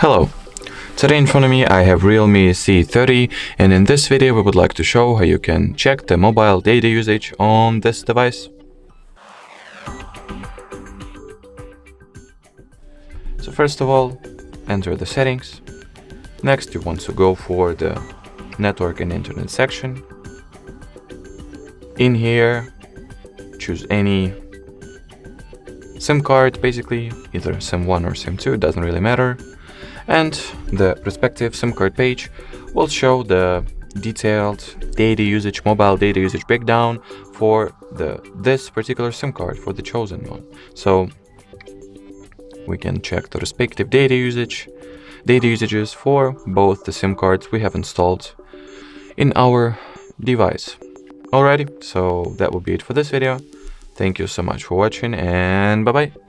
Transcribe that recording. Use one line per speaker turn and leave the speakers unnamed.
Hello, today in front of me I have REALME C30, and in this video we would like to show how you can check the mobile data usage on this device. So first of all, enter the settings. Next you want to go for the network and internet section. In here, choose any SIM card, basically, either SIM1 or SIM2, doesn't really matter. And the respective SIM card page will show the detailed data usage, mobile data usage breakdown for this particular SIM card, for the chosen one. So we can check the respective data usages for both the SIM cards we have installed in our device. Alrighty, so that will be it for this video. Thank you so much for watching, and bye bye.